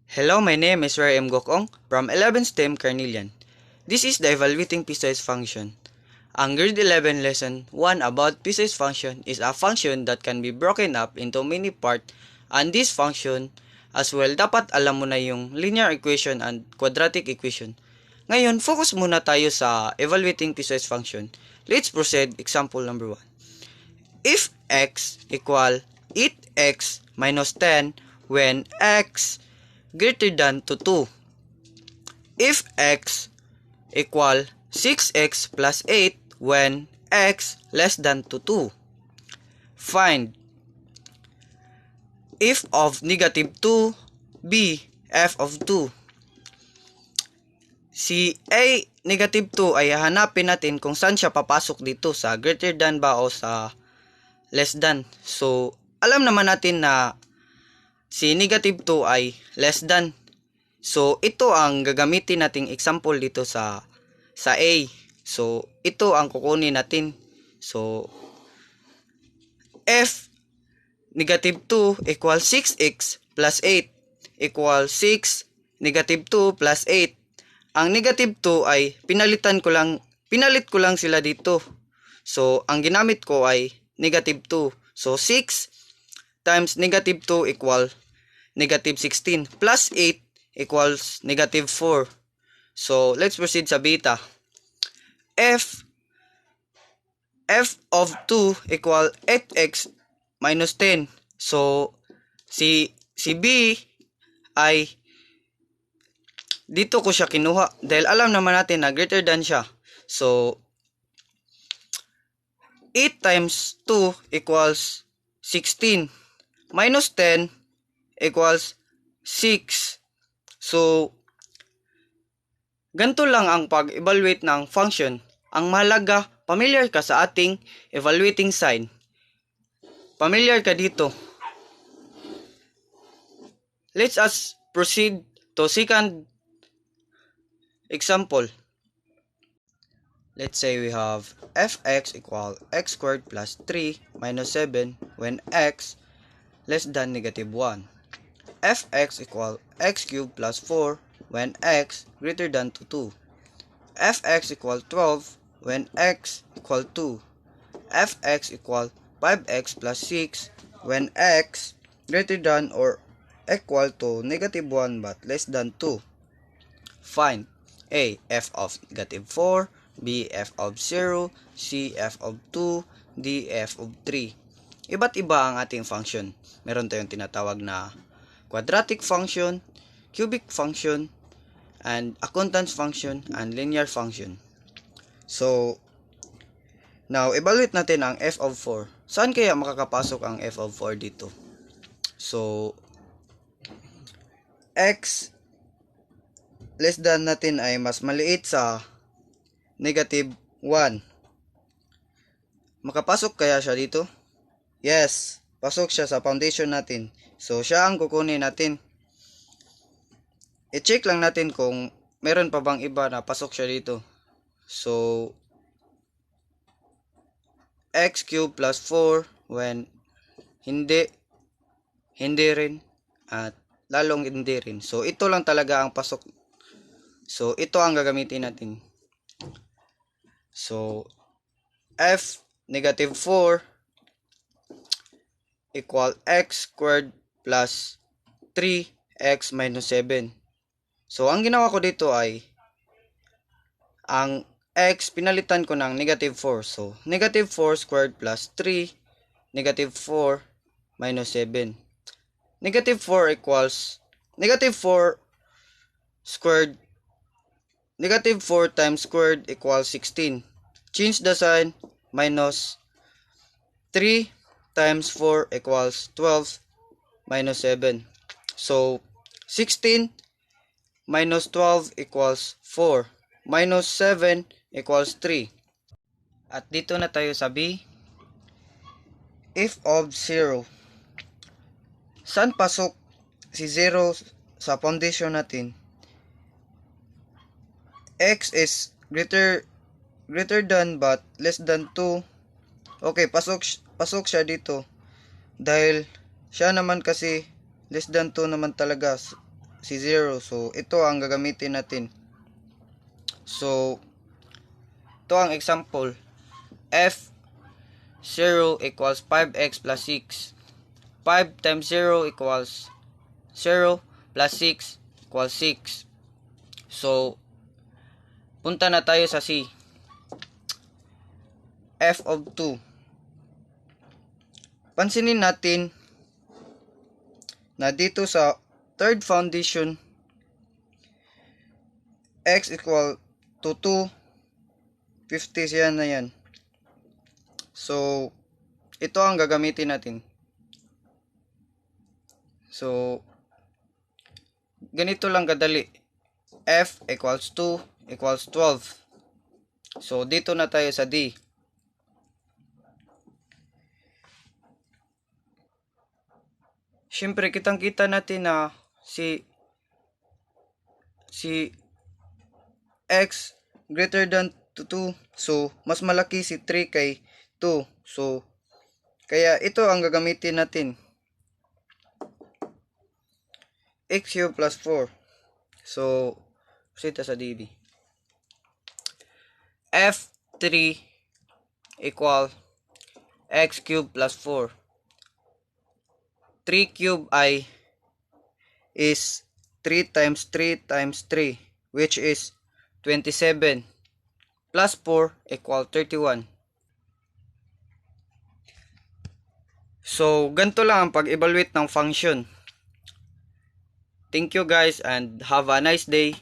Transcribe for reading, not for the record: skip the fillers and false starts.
Hello, my name is Ray M. Gokong from 11th STEM Carnelian. This is the evaluating piecewise function. Ang grade 11 lesson 1 about piecewise function is a function that can be broken up into many parts, and this function as well dapat alam mo na yung linear equation and quadratic equation. Ngayon, focus muna tayo sa evaluating piecewise function. Let's proceed example number 1. If x equal 8x minus 10 when x greater than to 2. If x equal 6x plus 8 when x less than to 2. Find if of negative 2, b f of 2. Si a negative 2 ay hanapin natin kung saan siya papasok dito, sa greater than ba o sa less than. So, alam naman natin na si negative 2 ay less than. So, ito ang gagamitin nating example dito sa A. So, ito ang kukunin natin. So, f negative 2 equals 6x plus 8 equals 6 negative 2 plus 8. Ang negative 2 ay pinalit ko lang sila dito. So, ang ginamit ko ay negative 2. So, 6 times negative 2 equal negative 16 plus 8 equals negative 4. So, let's proceed sa beta. F of 2 equal 8x minus 10. So, si B ay dito ko siya kinuha dahil alam naman natin na greater than siya. So, 8 times 2 equals 16 minus 10 equals 6. So, ganito lang ang pag-evaluate ng function. Ang mahalaga, familiar ka sa ating evaluating sign. Familiar ka dito. Let's us proceed to second example. Let's say we have fx equal x squared plus 3 minus 7 when x less than negative 1. Fx equal x cubed plus 4 when x greater than to 2. Fx equal 12 when x equal 2. Fx equal 5x plus 6 when x greater than or equal to negative 1 but less than 2. Find a f of negative 4, b f of 0, c f of 2, d f of 3. Iba't iba ang ating function. Meron tayong tinatawag na quadratic function, cubic function, and accountant function, and linear function. So, now, evaluate natin ang f of 4. Saan kaya makakapasok ang f of 4 dito? So, x less than natin ay mas maliit sa negative 1. Makapasok kaya siya dito? Yes, pasok siya sa foundation natin. So, siya ang kukunin natin. I-check lang natin kung meron pa bang iba na pasok siya dito. So, x cubed plus 4 when hindi rin, at lalong hindi rin. So, ito lang talaga ang pasok. So, ito ang gagamitin natin. So, f negative 4 equal x squared plus 3x minus 7. So, ang ginawa ko dito ay ang x pinalitan ko ng negative 4. So, negative 4 squared plus 3 negative 4 minus 7. Negative 4 equals negative 4 squared. Negative 4 times squared equals 16. Change the sign. Minus 3 times 4 equals 12 minus 7. So, 16 minus 12 equals 4. Minus 7 equals 3. At dito na tayo sa B. If of 0. Saan pasok si 0 sa foundation natin? X is greater than but less than 2. Okay, pasok siya dito. Dahil siya naman kasi less than 2 naman talaga. si 0. So, ito ang gagamitin natin. So, ito ang example. F 0 equals 5x plus 6. 5 times 0 equals 0 plus 6 equals 6. So, punta na tayo sa C. F of 2. Pansinin natin na dito sa third foundation, x equal to 2, 50 siya na yan. So, ito ang gagamitin natin. So, ganito lang kadali. F equals 2 equals 12. So, dito na tayo sa D. Siyempre, kitang-kita natin na si x greater than to 2. So, mas malaki si 3 kay 2. So, kaya ito ang gagamitin natin. X cube plus 4. So, sita sa DB. F3 equal x cube plus 4. 3 cube I is 3 times 3 times 3, which is 27 plus 4 equal 31. So, ganito lang ang pag-evaluate ng function. Thank you guys and have a nice day.